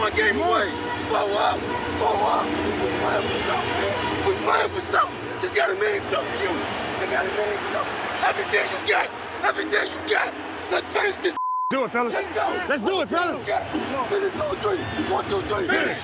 one game away. Blow up. We're playing for something, man. We're playing for something. It's gotta mean something to you. It gotta mean something. Everything you got. Everything you got. Let's finish this. Do it, fellas. Let's go. Let's do it, fellas. Finish 2-3. 1, 2, 3. Finish.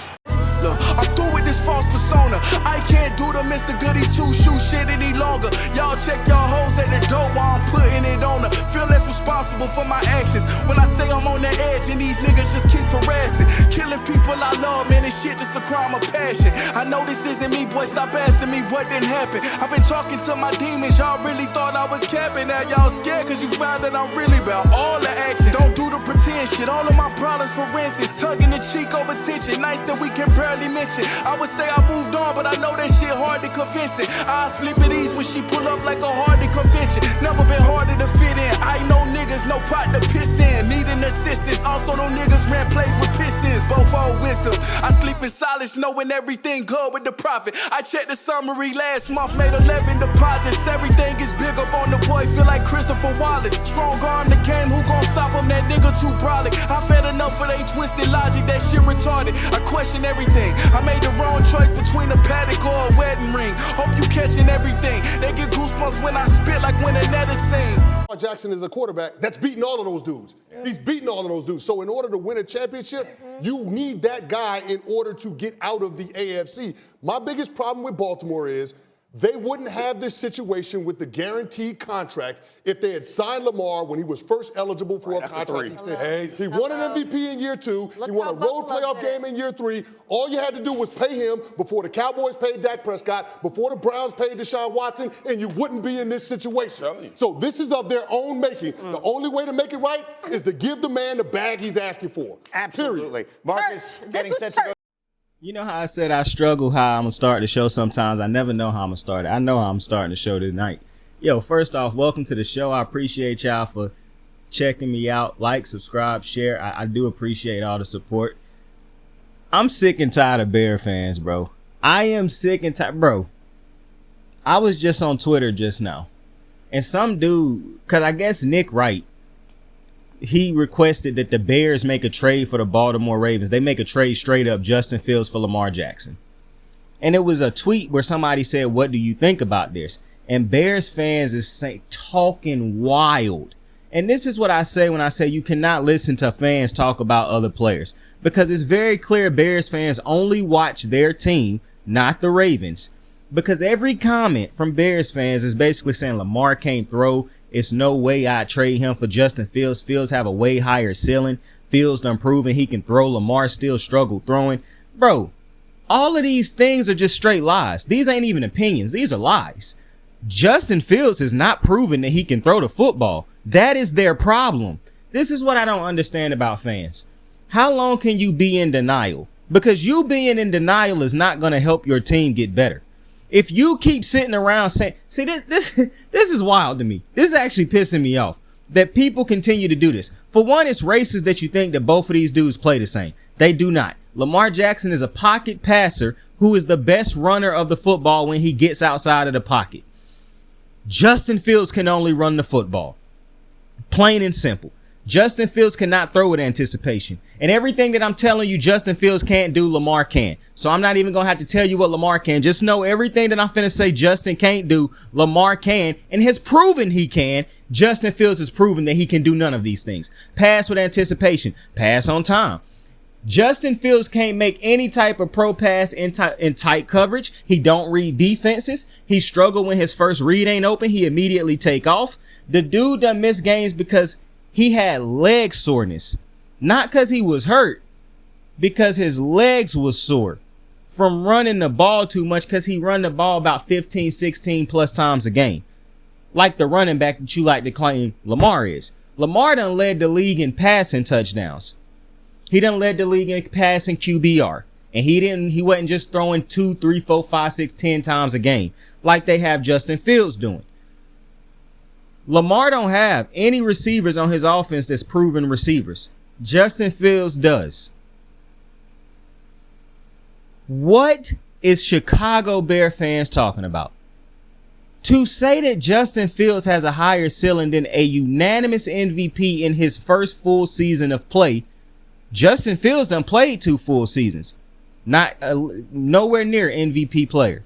Look, I'm through with this false persona. I can't do the Mr. Goody two-shoe shit any longer. Y'all check y'all hoes at the door while I'm putting it on her. Feel less responsible for my actions when I say I'm on the edge and these niggas just keep harassing. Killing people I love, man, this shit just a crime of passion. I know this isn't me, boy, stop asking me what didn't happen. I've been talking to my demons, y'all really thought I was capping. Now y'all scared cause you found that I'm really about all the action. Don't do the pretend shit, all of my problems for instance. Tugging the cheek over tension, nice that we can barely mention. I would say I moved on, but I know that shit hard to convince it. I sleep at ease when she pull up like a hardy convention. Never been harder to fit in. I know niggas, no pot to piss in. Needing assistance. Also, no niggas ran plays with pistons. Both old wisdom. I sleep in silence, knowing everything good with the profit. I checked the summary last month, made 11 deposits. Everything is big up on the boy, feel like Christopher Wallace. Strong arm the game, who gon' stop him? That nigga too brolic. I've had enough of they twisted logic, that shit retarded. I question everything. I made the wrong choice between a paddock or a wedding ring. Hope you catching everything. They get goosebumps when I spit like when a net is seen. Lamar Jackson is a quarterback that's beating all of those dudes. He's beating all of those dudes. So in order to win a championship, you need that guy in order to get out of the AFC. My biggest problem with Baltimore is they wouldn't have this situation with the guaranteed contract if they had signed Lamar when he was first eligible for a contract. He won an MVP in year 2. He won a road playoff game in year 3. All you had to do was pay him before the Cowboys paid Dak Prescott, before the Browns paid Deshaun Watson, and you wouldn't be in this situation. So this is of their own making. The only way to make it right is to give the man the bag he's asking for. Absolutely. Period. Marcus getting set to go. You know how I said I struggle how I'm going to start the show sometimes. I never know how I'm going to start it. I know how I'm starting the show tonight. Yo, first off, welcome to the show. I appreciate y'all for checking me out. Like, subscribe, share. I do appreciate all the support. I'm sick and tired of Bear fans, bro. I am sick and tired. Bro, I was just on Twitter just now. And some dude, because I guess Nick Wright, he requested that the Bears make a trade for the Baltimore Ravens. They make a trade straight up Justin Fields for Lamar Jackson. And it was a tweet where somebody said, what do you think about this? And Bears fans is talking wild. And this is what I say when I say you cannot listen to fans talk about other players. Because it's very clear Bears fans only watch their team, not the Ravens. Because every comment from Bears fans is basically saying Lamar can't throw. It's no way I'd trade him for Justin Fields. Fields have a way higher ceiling. Fields done proven he can throw. Lamar still struggled throwing. Bro, all of these things are just straight lies. These ain't even opinions. These are lies. Justin Fields has not proven that he can throw the football. That is their problem. This is what I don't understand about fans. How long can you be in denial? Because you being in denial is not going to help your team get better. If you keep sitting around saying, see, this is wild to me. This is actually pissing me off that people continue to do this. For one, it's racist that you think that both of these dudes play the same. They do not. Lamar Jackson is a pocket passer who is the best runner of the football when he gets outside of the pocket. Justin Fields can only run the football. Plain and simple. Justin Fields cannot throw with anticipation. And everything that I'm telling you Justin Fields can't do, Lamar can. So I'm not even going to have to tell you what Lamar can. Just know everything that I'm finna say Justin can't do, Lamar can, and has proven he can. Justin Fields has proven that he can do none of these things. Pass with anticipation. Pass on time. Justin Fields can't make any type of pro pass in tight coverage. He don't read defenses. He struggle when his first read ain't open. He immediately take off. The dude done missed games because he had leg soreness, not because he was hurt, because his legs was sore from running the ball too much, because he run the ball about 15, 16 plus times a game. Like the running back that you like to claim Lamar is. Lamar done led the league in passing touchdowns. He done led the league in passing QBR. And he wasn't just throwing 2, 3, 4, 5, 6, 10 times a game like they have Justin Fields doing. Lamar don't have any receivers on his offense that's proven receivers. Justin Fields does. What is Chicago Bear fans talking about? To say that Justin Fields has a higher ceiling than a unanimous MVP in his first full season of play Justin Fields done played 2 full seasons. Not nowhere near MVP player.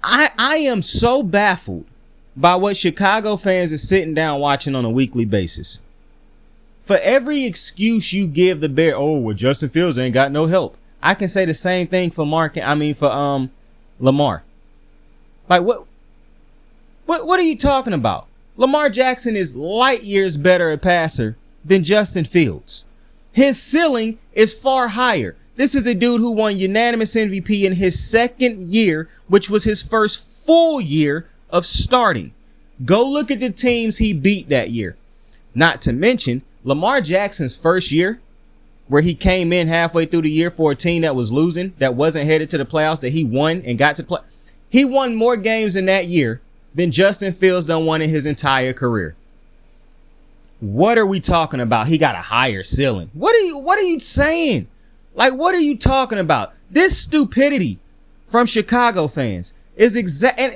I am so baffled by what Chicago fans are sitting down watching on a weekly basis. For every excuse you give the Bears, oh, well, Justin Fields ain't got no help. I can say the same thing for Lamar. Like what are you talking about? Lamar Jackson is light years better a passer than Justin Fields. His ceiling is far higher. This is a dude who won unanimous MVP in his second year, which was his first full year of starting. Go look at the teams he beat that year. Not to mention, Lamar Jackson's first year, where he came in halfway through the year for a team that was losing, that wasn't headed to the playoffs, that he won and got to play. He won more games in that year than Justin Fields done won in his entire career. What are we talking about? He got a higher ceiling. What are you saying? Like, what are you talking about? This stupidity from Chicago fans is and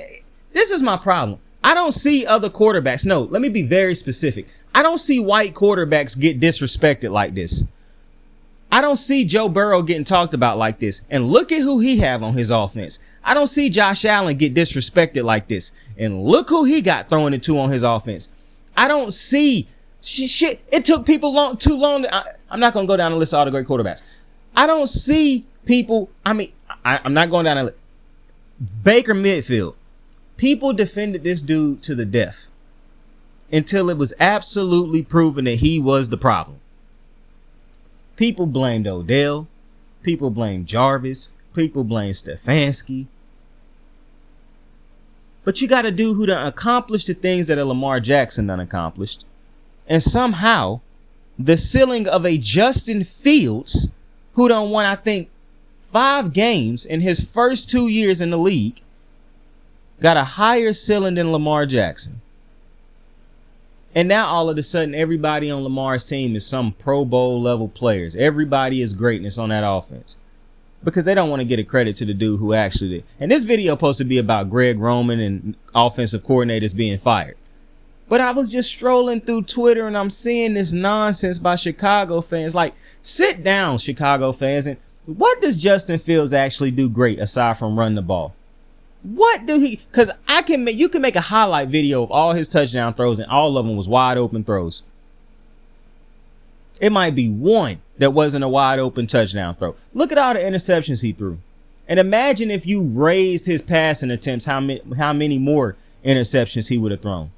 this is my problem. I don't see other quarterbacks. No, let me be very specific. I don't see white quarterbacks get disrespected like this. I don't see Joe Burrow getting talked about like this. And look at who he have on his offense. I don't see Josh Allen get disrespected like this. And look who he got thrown into on his offense. I don't see shit. It took people too long. I'm not going to go down the list of all the great quarterbacks. I don't see people. I mean, I'm not going down the list. Baker Mayfield. People defended this dude to the death until it was absolutely proven that he was the problem. People blamed Odell. People blamed Jarvis. People blamed Stefanski. But you got a dude who done accomplished the things that a Lamar Jackson done accomplished. And somehow, the ceiling of a Justin Fields, who done won, I think, 5 games in his first 2 years in the league, got a higher ceiling than Lamar Jackson. And now all of a sudden, everybody on Lamar's team is some Pro Bowl level players. Everybody is greatness on that offense. Because they don't want to get a credit to the dude who actually did. And this video supposed to be about Greg Roman and offensive coordinators being fired. But I was just strolling through Twitter and I'm seeing this nonsense by Chicago fans. Like, sit down, Chicago fans. And what does Justin Fields actually do great aside from run the ball? What do he? Because you can make a highlight video of all his touchdown throws and all of them was wide open throws. It might be one that wasn't a wide open touchdown throw. Look at all the interceptions he threw. And imagine if you raised his passing attempts, how many more interceptions he would have thrown.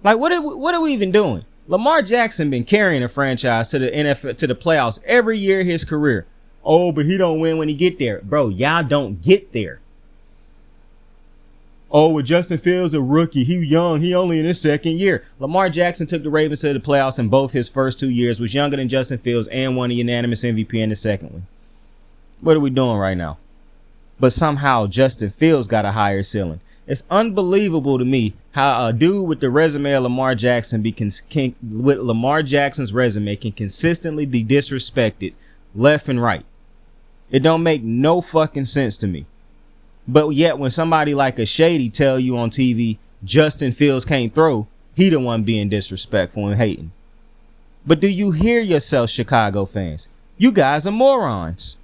Like, what are we even doing? Lamar Jackson been carrying a franchise to the NFL, to the playoffs every year of his career. Oh, but he don't win when he get there. Bro, y'all don't get there. Oh, well, Justin Fields a rookie. He young. He only in his second year. Lamar Jackson took the Ravens to the playoffs in both his first 2 years, was younger than Justin Fields, and won a unanimous MVP in the second one. What are we doing right now? But somehow Justin Fields got a higher ceiling. It's unbelievable to me how a dude with the resume of Lamar Jackson with Lamar Jackson's resume can consistently be disrespected left and right. It don't make no fucking sense to me. But yet when somebody like a Shady tell you on TV Justin Fields can't throw, he the one being disrespectful and hating. But do you hear yourself, Chicago fans? You guys are morons.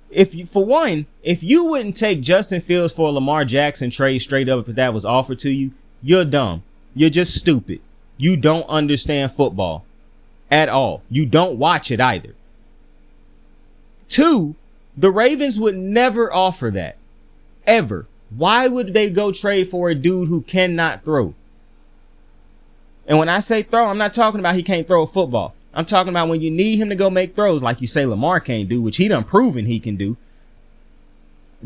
If you wouldn't take Justin Fields for a Lamar Jackson trade straight up if that was offered to you, you're dumb. You're just stupid. You don't understand football at all. You don't watch it either. 2, the Ravens would never offer that. Ever. Why would they go trade for a dude who cannot throw? And when I say throw, I'm not talking about he can't throw a football. I'm talking about when you need him to go make throws like you say Lamar can't do, which he done proven he can do.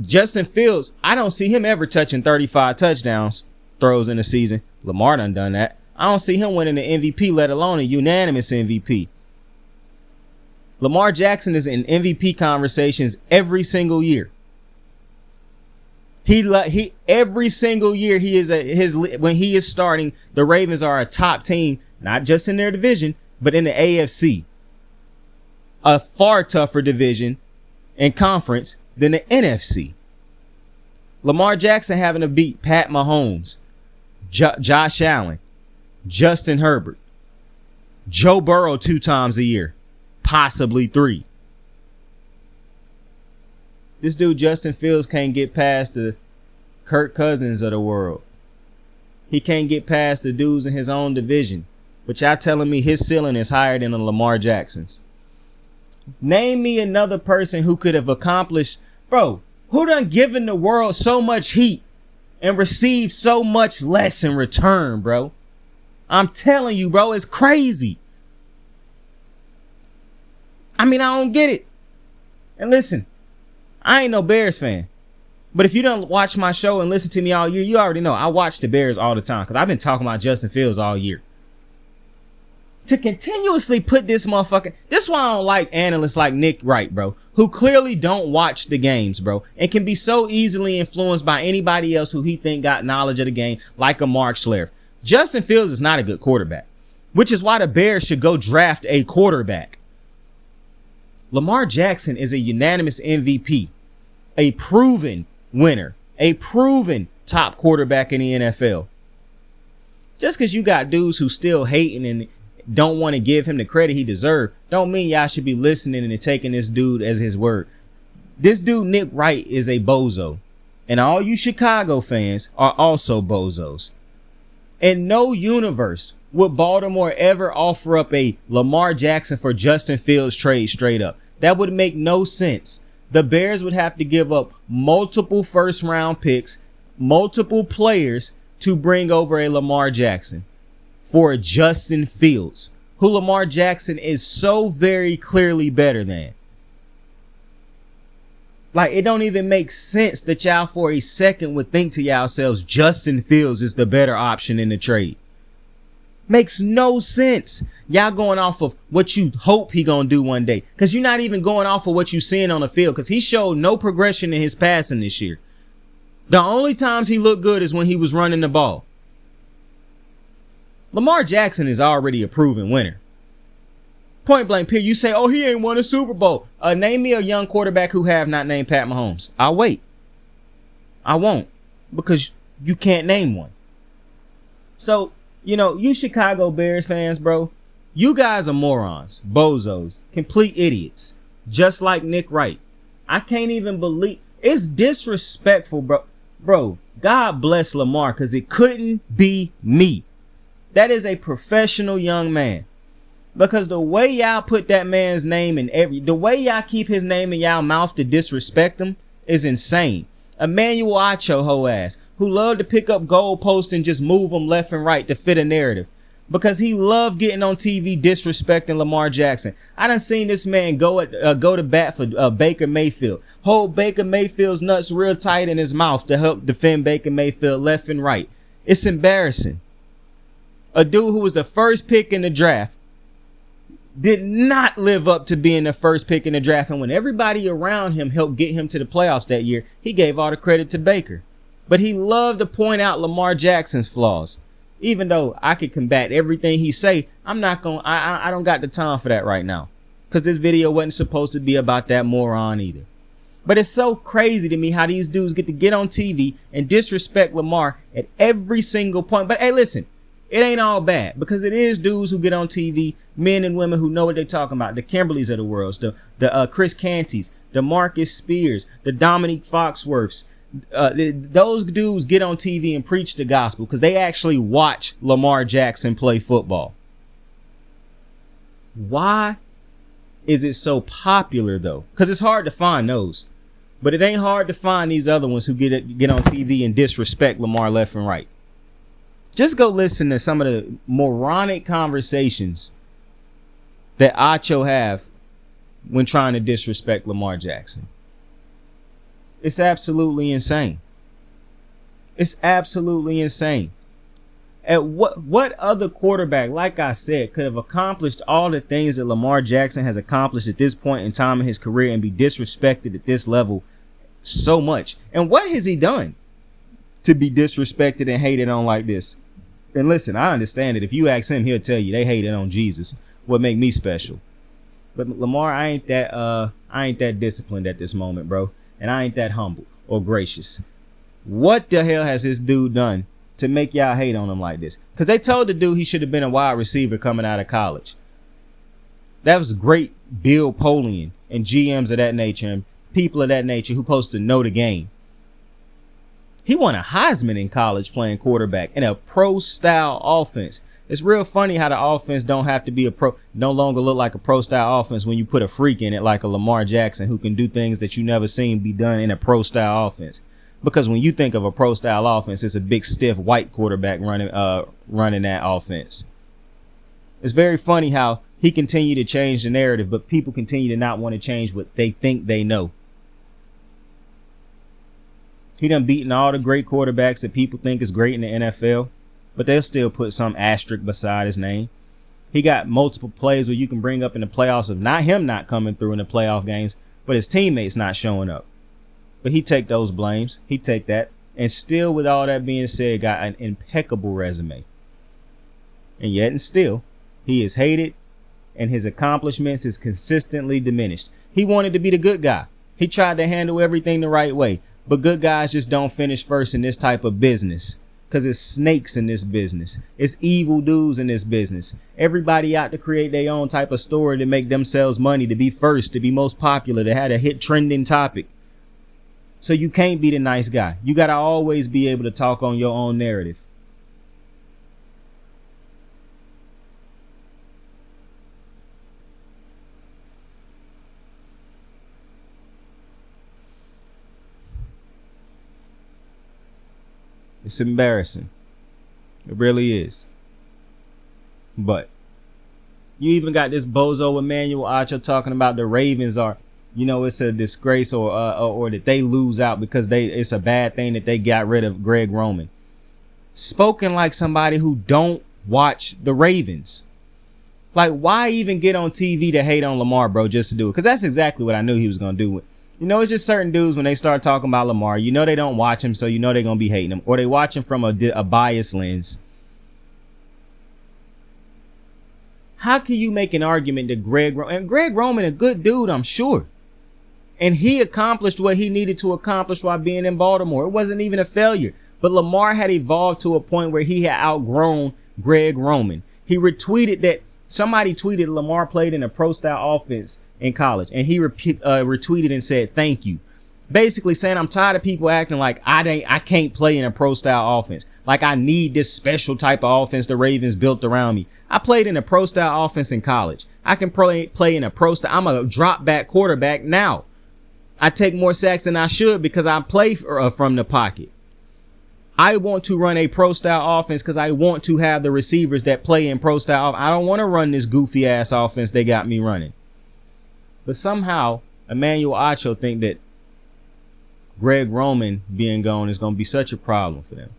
Justin Fields, I don't see him ever touching 35 touchdowns throws in a season. Lamar done that. I don't see him winning the MVP, let alone a unanimous MVP. Lamar Jackson is in MVP conversations every single year. He every single year he is when he is starting, the Ravens are a top team, not just in their division, but in the AFC. A far tougher division and conference than the NFC. Lamar Jackson having to beat Pat Mahomes, Josh Allen, Justin Herbert, Joe Burrow 2 times a year, possibly 3. This dude Justin Fields can't get past the Kirk Cousins of the world. He can't get past the dudes in his own division. But y'all telling me his ceiling is higher than a Lamar Jackson's. Name me another person who could have accomplished, bro, who done given the world so much heat and received so much less in return, bro. I'm telling you, bro, it's crazy. I mean, I don't get it. And listen, I ain't no Bears fan. But if you don't watch my show and listen to me all year, you already know I watch the Bears all the time because I've been talking about Justin Fields all year. To continuously put this motherfucker, this is why I don't like analysts like Nick Wright, bro, who clearly don't watch the games, bro, and can be so easily influenced by anybody else who he think got knowledge of the game, like a Mark Schlereth. Justin Fields is not a good quarterback, which is why the Bears should go draft a quarterback. Lamar Jackson is a unanimous MVP, a proven winner, a proven top quarterback in the NFL. Just because you got dudes who still hating and don't want to give him the credit he deserves, don't mean y'all should be listening and taking this dude as his word. This dude, Nick Wright, is a bozo. And all you Chicago fans are also bozos. In no universe would Baltimore ever offer up a Lamar Jackson for Justin Fields trade straight up. That would make no sense. The Bears would have to give up multiple first-round picks, multiple players to bring over a Lamar Jackson for a Justin Fields, who Lamar Jackson is so very clearly better than. Like, it don't even make sense that y'all for a second would think to yourselves Justin Fields is the better option in the trade. Makes no sense. Y'all going off of what you hope he gonna do one day. Because you're not even going off of what you seeing on the field. Because he showed no progression in his passing this year. The only times he looked good is when he was running the ball. Lamar Jackson is already a proven winner. Point blank period. You say, oh, he ain't won a Super Bowl. Name me a young quarterback who have not named Pat Mahomes. I'll wait. I won't. Because you can't name one. So, you know, you Chicago Bears fans, bro, you guys are morons, bozos, complete idiots, just like Nick Wright. I can't even believe it's disrespectful, bro. Bro, God bless Lamar because it couldn't be me. That is a professional young man. Because the way y'all put that man's name in the way y'all keep his name in y'all mouth to disrespect him is insane. Emmanuel Acho ass, who loved to pick up goalposts and just move them left and right to fit a narrative. Because he loved getting on TV disrespecting Lamar Jackson. I done seen this man go to bat for Baker Mayfield. Hold Baker Mayfield's nuts real tight in his mouth to help defend Baker Mayfield left and right. It's embarrassing. A dude who was the first pick in the draft did not live up to being the first pick in the draft. And when everybody around him helped get him to the playoffs that year, he gave all the credit to Baker. But he loved to point out Lamar Jackson's flaws. Even though I could combat everything he say, I'm not going to, I don't got the time for that right now. Because this video wasn't supposed to be about that moron either. But it's so crazy to me how these dudes get on TV and disrespect Lamar at every single point. But hey, listen, it ain't all bad because it is dudes who get on TV, men and women who know what they're talking about. The Kimberleys of the world, the Chris Cantys, the Marcus Spears, the Dominique Foxworths. Those dudes get on TV and preach the gospel because they actually watch Lamar Jackson play football. Why is it so popular though? Because it's hard to find those. But it ain't hard to find these other ones who get on TV and disrespect Lamar left and right. Just go listen to some of the moronic conversations that Acho have when trying to disrespect Lamar Jackson. It's absolutely insane. It's absolutely insane. At what other quarterback, like I said, could have accomplished all the things that Lamar Jackson has accomplished at this point in time in his career and be disrespected at this level so much? And what has he done to be disrespected and hated on like this? And listen, I understand it. If you ask him, he'll tell you they hated on Jesus. What make me special? But Lamar, I ain't that disciplined at this moment, bro. And I ain't that humble or gracious. What the hell has this dude done to make y'all hate on him like this. Because they told the dude he should have been a wide receiver coming out of college. That was great Bill Polian and GMs of that nature and people of that nature who supposed to know the game. He won a Heisman in college playing quarterback in a pro-style offense. It's real funny how the offense don't have to be no longer look like a pro-style offense when you put a freak in it like a Lamar Jackson who can do things that you never seen be done in a pro-style offense. Because when you think of a pro-style offense, it's a big, stiff, white quarterback running that offense. It's very funny how he continued to change the narrative, but people continue to not want to change what they think they know. He done beaten all the great quarterbacks that people think is great in the NFL, but they'll still put some asterisk beside his name. He got multiple plays where you can bring up in the playoffs of not him not coming through in the playoff games, but his teammates not showing up. But he take those blames. He take that. And still, with all that being said, got an impeccable resume. And yet and still, he is hated and his accomplishments is consistently diminished. He wanted to be the good guy. He tried to handle everything the right way. But good guys just don't finish first in this type of business. Because it's snakes in this business. It's evil dudes in this business. Everybody out to create their own type of story to make themselves money, to be first, to be most popular, to have a hit trending topic. So you can't be the nice guy. You got to always be able to talk on your own narrative. It's embarrassing. It really is. But you even got this bozo Emmanuel Acho talking about the Ravens are, it's a disgrace or that they lose out because it's a bad thing that they got rid of Greg Roman. Spoken like somebody who don't watch the Ravens. Like, why even get on TV to hate on Lamar, bro, just to do it? Because that's exactly what I knew he was going to do. It's just certain dudes, when they start talking about Lamar, they don't watch him, so they're going to be hating him. Or they watch him from a biased lens. How can you make an argument that Greg Roman, a good dude, I'm sure. And he accomplished what he needed to accomplish while being in Baltimore. It wasn't even a failure. But Lamar had evolved to a point where he had outgrown Greg Roman. He retweeted that somebody tweeted Lamar played in a pro-style offense in college. And he retweeted and said, thank you. Basically saying, I'm tired of people acting like I can't play in a pro-style offense. Like I need this special type of offense the Ravens built around me. I played in a pro-style offense in college. I can play in a pro-style. I'm a drop back quarterback now. I take more sacks than I should because I play from the pocket. I want to run a pro-style offense because I want to have the receivers that play in pro-style. I don't want to run this goofy ass offense they got me running. But somehow, Emmanuel Acho think that Greg Roman being gone is going to be such a problem for them.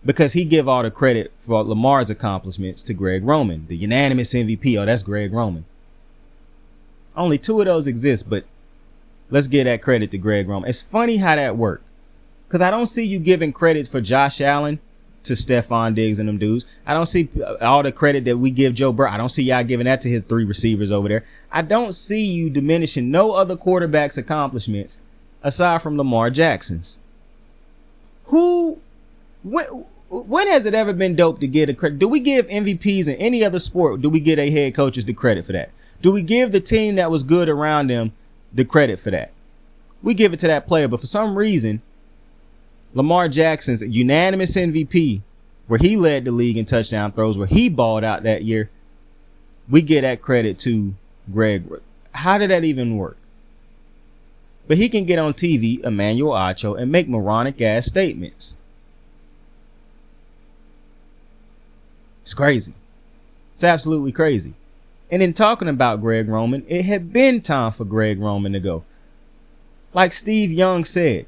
Because he give all the credit for Lamar's accomplishments to Greg Roman. The unanimous MVP, that's Greg Roman. Only 2 of those exist, but let's give that credit to Greg Roman. It's funny how that worked. Because I don't see you giving credit for Josh Allen to Stephon Diggs and them dudes. I don't see all the credit that we give Joe Burrow. I don't see y'all giving that to his 3 receivers over there. I don't see you diminishing no other quarterback's accomplishments aside from Lamar Jackson's. When has it ever been dope to give the credit? Do we give MVPs in any other sport? Do we give their head coaches the credit for that? Do we give the team that was good around them the credit for that? We give it to that player, but for some reason, Lamar Jackson's unanimous MVP, where he led the league in touchdown throws, where he balled out that year, we give that credit to Greg. How did that even work? But he can get on TV, Emmanuel Acho, and make moronic ass statements. It's crazy. It's absolutely crazy. And in talking about Greg Roman, it had been time for Greg Roman to go. Like Steve Young said,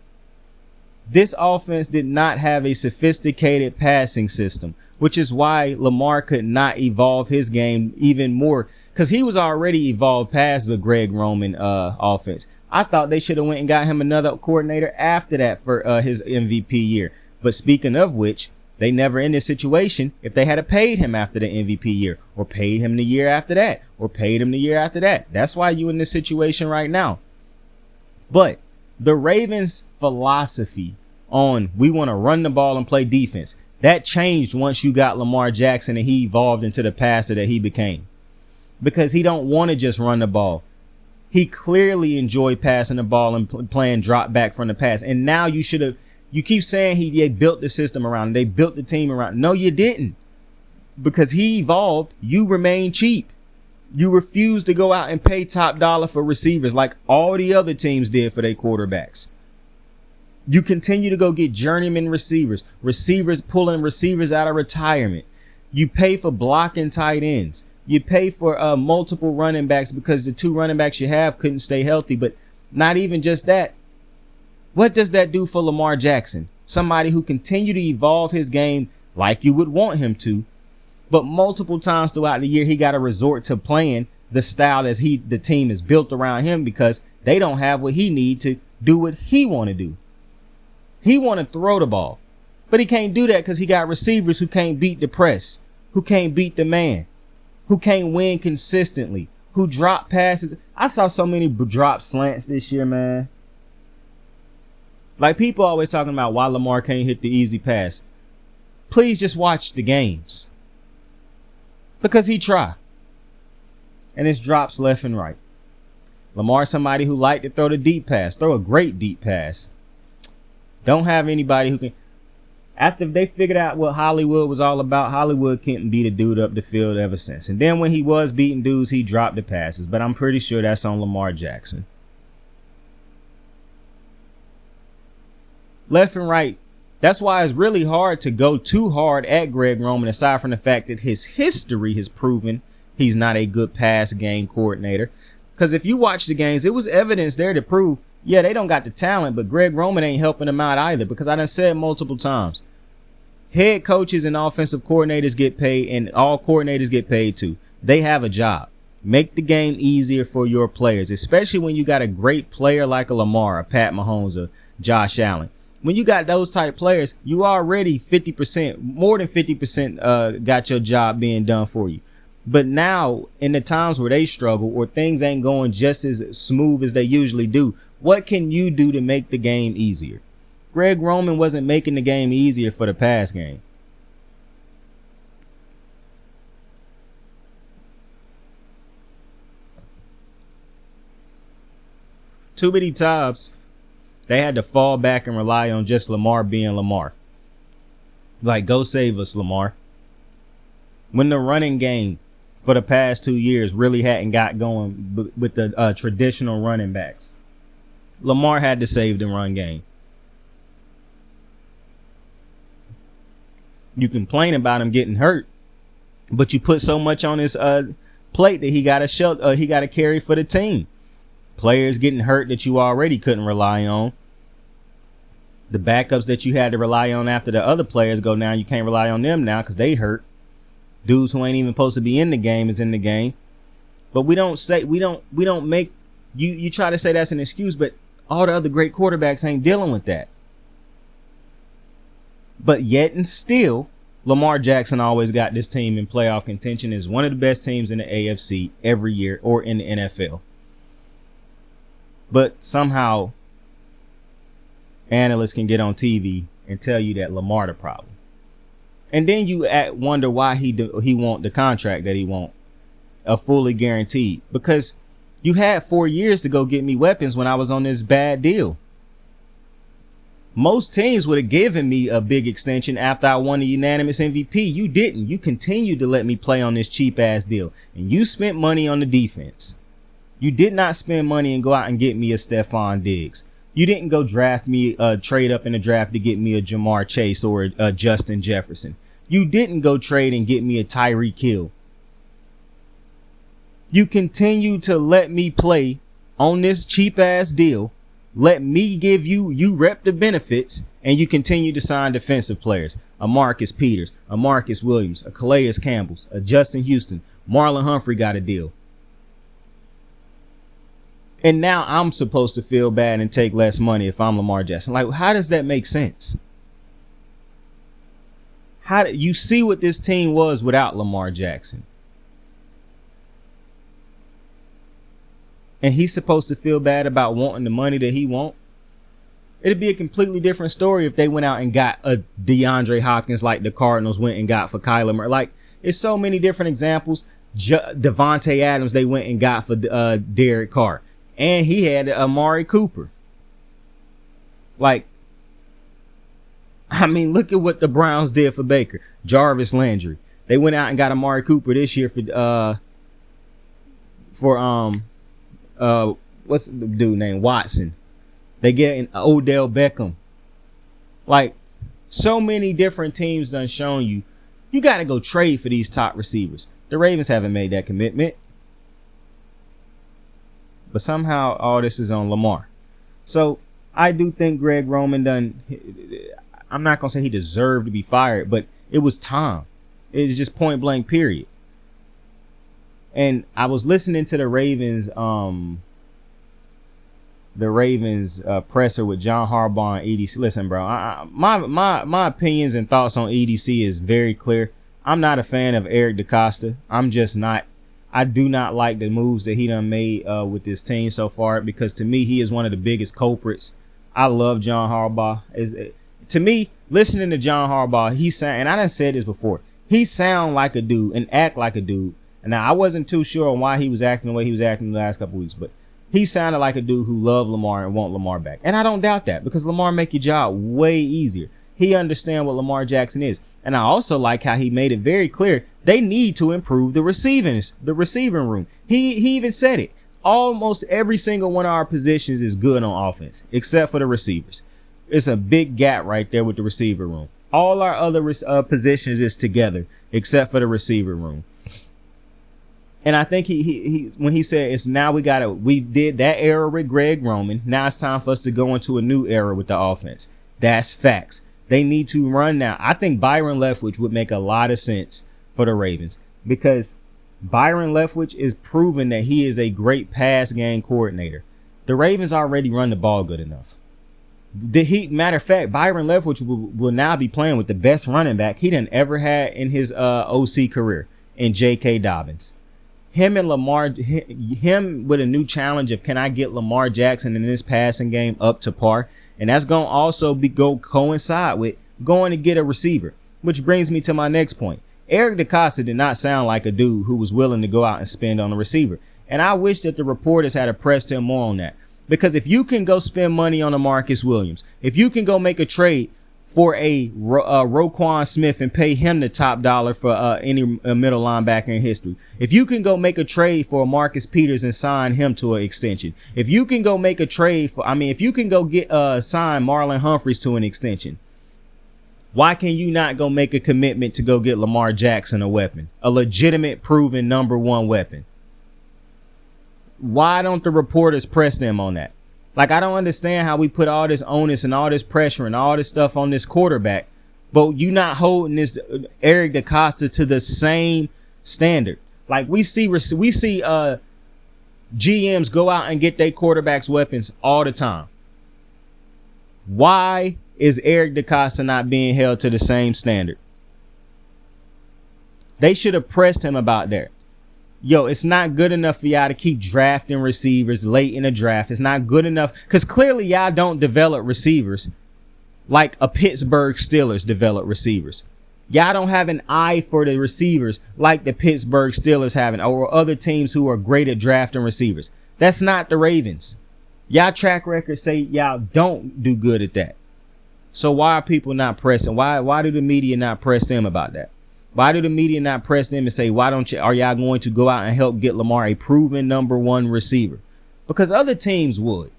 this offense did not have a sophisticated passing system, which is why Lamar could not evolve his game even more, because he was already evolved past the Greg Roman offense. I thought they should have went and got him another coordinator after that for his MVP year. But speaking of which, they never in this situation if they had paid him after the MVP year, or paid him the year after that, or paid him the year after that. That's why you in this situation right now. But the Ravens' philosophy on we want to run the ball and play defense, That changed once you got Lamar Jackson and he evolved into the passer that he became. Because he don't want to just run the ball. He clearly enjoyed passing the ball and playing drop back from the pass. And now you keep saying they built the system around him. They built the team around him. No, you didn't. Because he evolved, you remain cheap. You refuse to go out and pay top dollar for receivers like all the other teams did for their quarterbacks. You continue to go get journeyman receivers pulling receivers out of retirement. You pay for blocking tight ends. You pay for multiple running backs because the 2 running backs you have couldn't stay healthy. But not even just that. What does that do for Lamar Jackson? Somebody who continue to evolve his game like you would want him to. But multiple times throughout the year, he got to resort to playing the style as the team is built around him because they don't have what he need to do what he want to do. He want to throw the ball, but he can't do that because he got receivers who can't beat the press, who can't beat the man, who can't win consistently, who drop passes. I saw so many drop slants this year, man. Like people always talking about why Lamar can't hit the easy pass. Please just watch the games. Because he try. And it's drops left and right. Lamar's somebody who like to throw the deep pass. Throw a great deep pass. Don't have anybody who can. After they figured out what Hollywood was all about, Hollywood couldn't beat a dude up the field ever since. And then when he was beating dudes, he dropped the passes. But I'm pretty sure that's on Lamar Jackson. Left and right. That's why it's really hard to go too hard at Greg Roman, aside from the fact that his history has proven he's not a good pass game coordinator. Because if you watch the games, it was evidence there to prove, yeah, they don't got the talent, but Greg Roman ain't helping them out either. Because I done said multiple times, head coaches and offensive coordinators get paid, and all coordinators get paid too. They have a job. Make the game easier for your players, especially when you got a great player like a Lamar, a Pat Mahomes, or Josh Allen. When you got those type players, you already 50%, more than 50% got your job being done for you. But now, in the times where they struggle or things ain't going just as smooth as they usually do, what can you do to make the game easier? Greg Roman wasn't making the game easier for the pass game. Too many times they had to fall back and rely on just Lamar being Lamar. Like, go save us, Lamar. When the running game for the past 2 years really hadn't got going with the traditional running backs, Lamar had to save the run game. You complain about him getting hurt, but you put so much on his plate that he got to carry for the team. Players getting hurt that you already couldn't rely on. The backups that you had to rely on after the other players go down, you can't rely on them now because they hurt. Dudes who ain't even supposed to be in the game is in the game. But we don't make you try to say that's an excuse, but all the other great quarterbacks ain't dealing with that. But yet and still, Lamar Jackson always got this team in playoff contention as one of the best teams in the AFC every year or in the NFL. But somehow analysts can get on TV and tell you that Lamar the problem. And then you wonder why he want the contract that he want, a fully guaranteed. Because you had 4 years to go get me weapons when I was on this bad deal. Most teams would have given me a big extension after I won the unanimous MVP. You didn't. You continued to let me play on this cheap ass deal. And you spent money on the defense. You did not spend money and go out and get me a Stephon Diggs. You didn't go draft me, trade up in the draft to get me a Jamar Chase or a Justin Jefferson. You didn't go trade and get me a Tyreek Hill. You continue to let me play on this cheap ass deal. Let me give you rep the benefits, and you continue to sign defensive players. A Marcus Peters, a Marcus Williams, a Calais Campbell, a Justin Houston. Marlon Humphrey got a deal. And now I'm supposed to feel bad and take less money if I'm Lamar Jackson. Like, how does that make sense? How do you see what this team was without Lamar Jackson? And he's supposed to feel bad about wanting the money that he want. It'd be a completely different story if they went out and got a DeAndre Hopkins like the Cardinals went and got for Kyler Murray. Like, it's so many different examples. Devontae Adams, they went and got for Derek Carr. And he had Amari Cooper. Like, I mean, look at what the Browns did for Baker. Jarvis Landry. They went out and got Amari Cooper this year for what's the dude named Watson. They get an Odell Beckham. Like, so many different teams done shown you got to go trade for these top receivers. The Ravens haven't made that commitment. But somehow all this is on Lamar. So I do think Greg Roman done, I'm not going to say he deserved to be fired, but it was time. It's just point blank, period. And I was listening to the Ravens presser with John Harbaugh and EDC. Listen, bro, my opinions and thoughts on EDC is very clear. I'm not a fan of Eric DeCosta. I'm just not. I do not like the moves that he done made with this team so far, because to me, he is one of the biggest culprits. I love John Harbaugh. To me, listening to John Harbaugh, and I done said this before, he sound like a dude and act like a dude. And now I wasn't too sure on why he was acting the way he was acting the last couple weeks, but he sounded like a dude who loved Lamar and want Lamar back. And I don't doubt that, because Lamar make your job way easier. He understands what Lamar Jackson is. And I also like how he made it very clear they need to improve the receiving room. He even said it. Almost every single one of our positions is good on offense, except for the receivers. It's a big gap right there with the receiver room. All our other positions is together, except for the receiver room. And I think he when he said it's now we did that era with Greg Roman. Now it's time for us to go into a new era with the offense. That's facts. They need to run now. I think Byron Leftwich would make a lot of sense for the Ravens, because Byron Leftwich is proven that he is a great pass game coordinator. The Ravens already run the ball good enough. Matter of fact, Byron Leftwich will now be playing with the best running back he done ever had in his OC career, in J.K. Dobbins. Him and Lamar, him with a new challenge of, can I get Lamar Jackson in this passing game up to par? And that's going to also coincide with going to get a receiver, which brings me to my next point. Eric DeCosta did not sound like a dude who was willing to go out and spend on a receiver. And I wish that the reporters had pressed him more on that. Because if you can go spend money on a Marcus Williams, if you can go make a trade for a Roquan Smith and pay him the top dollar for any middle linebacker in history. If you can go make a trade for Marcus Peters and sign him to an extension. If you can go make a trade if you can go get sign Marlon Humphreys to an extension. Why can you not go make a commitment to go get Lamar Jackson a weapon? A legitimate, proven number one weapon. Why don't the reporters press them on that? Like, I don't understand how we put all this onus and all this pressure and all this stuff on this quarterback, but you not holding this Eric DeCosta to the same standard. Like, we see GMs go out and get their quarterbacks weapons all the time. Why is Eric DeCosta not being held to the same standard? They should have pressed him about that. Yo, it's not good enough for y'all to keep drafting receivers late in the draft. It's not good enough because clearly y'all don't develop receivers like a Pittsburgh Steelers develop receivers. Y'all don't have an eye for the receivers like the Pittsburgh Steelers have, or other teams who are great at drafting receivers. That's not the Ravens. Y'all track records say y'all don't do good at that. So why are people not pressing? Why do the media not press them about that? Why do the media not press them and say, are y'all going to go out and help get Lamar a proven number one receiver? Because other teams would.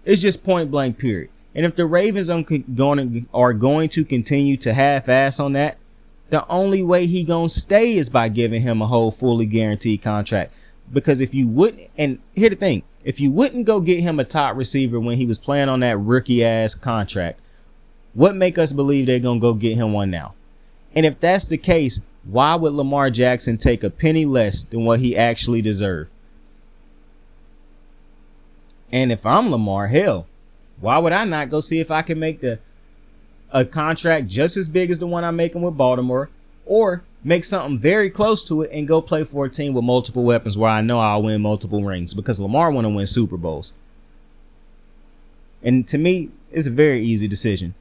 It's just point blank, period. And if the Ravens are going to continue to half-ass on that, the only way he gonna stay is by giving him a whole fully guaranteed contract. Because if you wouldn't, and here's the thing, if you wouldn't go get him a top receiver when he was playing on that rookie-ass contract, what make us believe they're gonna go get him one now? And if that's the case, why would Lamar Jackson take a penny less than what he actually deserved? And if I'm Lamar, hell, why would I not go see if I can make a contract just as big as the one I'm making with Baltimore, or make something very close to it and go play for a team with multiple weapons where I know I'll win multiple rings, because Lamar want to win Super Bowls. And to me, It's a very easy decision.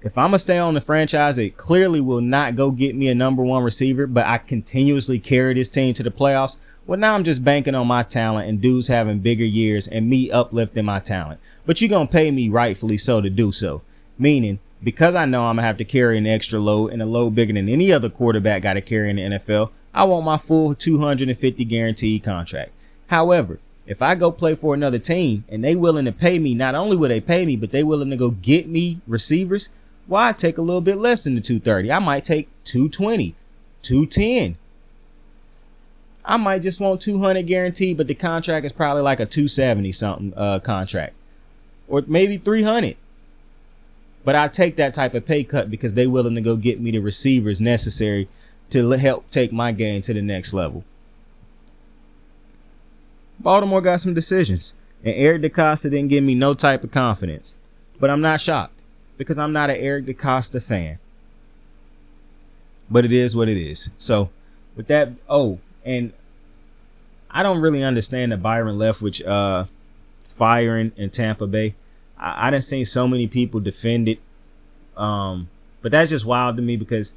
If I'm going to stay on the franchise, it clearly will not go get me a number one receiver, but I continuously carry this team to the playoffs. Well, now I'm just banking on my talent and dudes having bigger years and me uplifting my talent. But you're going to pay me rightfully so to do so. Meaning, because I know I'm going to have to carry an extra load and a load bigger than any other quarterback got to carry in the NFL, I want my full $250 guaranteed contract. However, if I go play for another team and they willing to pay me, not only will they pay me, but they willing to go get me receivers, well, I take a little bit less than the $230. I might take $220, $210. I might just want $200 guaranteed, but the contract is probably like a $270 something contract, or maybe $300. But I take that type of pay cut because they willing to go get me the receivers necessary to help take my game to the next level. Baltimore got some decisions, and Eric DeCosta didn't give me no type of confidence. But I'm not shocked because I'm not an Eric DeCosta fan. But it is what it is. So with that, and I don't really understand the Byron Leftwich firing in Tampa Bay. I done seen so many people defend it. But that's just wild to me because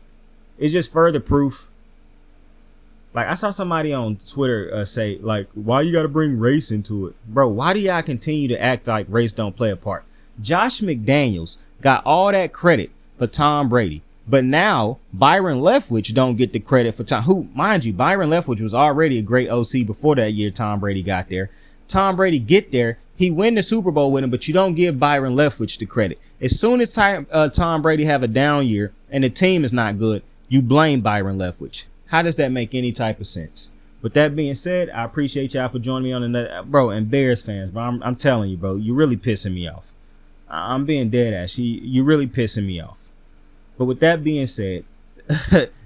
it's just further proof. Like, I saw somebody on Twitter say, like, why you got to bring race into it? Bro, why do y'all continue to act like race don't play a part? Josh McDaniels got all that credit for Tom Brady. But now Byron Leftwich don't get the credit for Tom. Who, mind you, Byron Leftwich was already a great OC before that year Tom Brady got there. Tom Brady get there, he win the Super Bowl with him, but you don't give Byron Leftwich the credit. As soon as Tom Brady have a down year and the team is not good, you blame Byron Leftwich. How does that make any type of sense? With that being said, I appreciate y'all for joining me on another, bro, and Bears fans, bro. I'm telling you, bro, you're really pissing me off. I'm being dead ass. You're really pissing me off. But with that being said,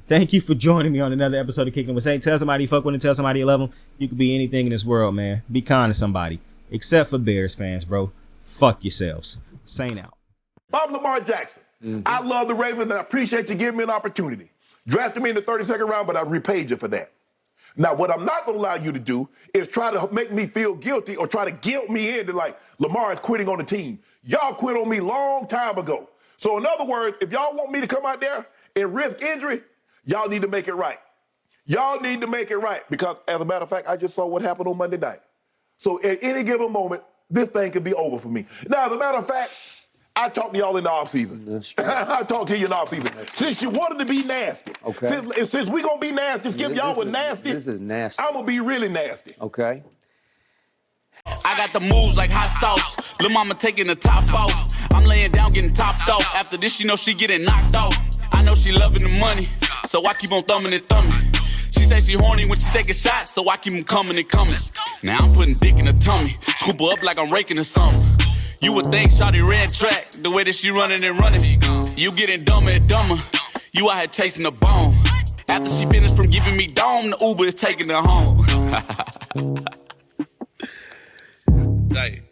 thank you for joining me on another episode of Kicking with Say. Tell somebody you fuck with and tell somebody you love them. You could be anything in this world, man. Be kind to somebody. Except for Bears fans, bro. Fuck yourselves. Saint out. I'm Lamar Jackson. I love the Ravens, and I appreciate you giving me an opportunity. Drafted me in the 32nd round, but I repaid you for that. Now, what I'm not going to allow you to do is try to make me feel guilty or try to guilt me into like Lamar is quitting on the team. Y'all quit on me long time ago. So in other words, if y'all want me to come out there and risk injury, y'all need to make it right. Y'all need to make it right because, as a matter of fact, I just saw what happened on Monday night. So at any given moment, this thing could be over for me. Now, as a matter of fact, I talked to y'all in the offseason. That's true. I talked to you in the offseason. Since you wanted to be nasty. Okay. Since we going to be nasty, Skip, y'all were nasty. This is nasty. I'm going to be really nasty. Okay. I got the moves like hot sauce. Lil' mama taking the top off. I'm laying down getting topped off. After this, she know she getting knocked off. I know she loving the money, so I keep on thumbing and thumbing. She say she horny when she taking shots, so I keep them coming and coming. Now I'm putting dick in her tummy, scoop her up like I'm raking her something. You would think shawty red track, the way that she running and running. You getting dumber and dumber, you out here chasing the bone. After she finished from giving me dome, the Uber is taking her home. Tight.